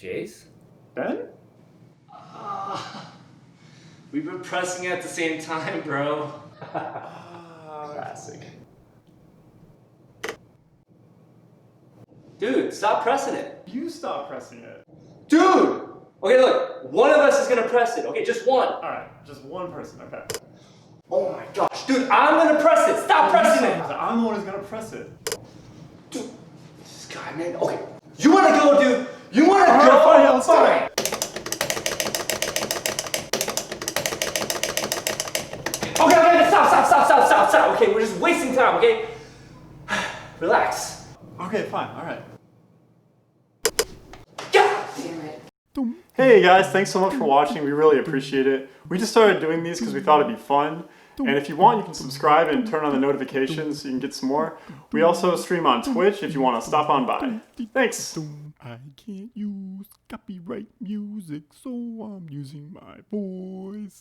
Jace? Ben? We've been pressing it at the same time, bro. Classic. Dude, stop pressing it. You stop pressing it. Dude! Okay, look, one of us is gonna press it, okay? Just one. Alright, just one person, okay. Oh my gosh, dude, I'm gonna press it! Stop pressing it! I'm the one who's gonna press it. Dude, this guy, man. Okay, you wanna go, dude? You wanna go? Fine, let's do it. Okay, stop. Okay, we're just wasting time, okay? Relax. Okay, fine, alright. God damn it. Hey guys, thanks so much for watching. We really appreciate it. We just started doing these because we thought it'd be fun. And if you want, you can subscribe and turn on the notifications so you can get some more. We also stream on Twitch if you want to stop on by. Thanks! I can't use copyright music, so I'm using my voice.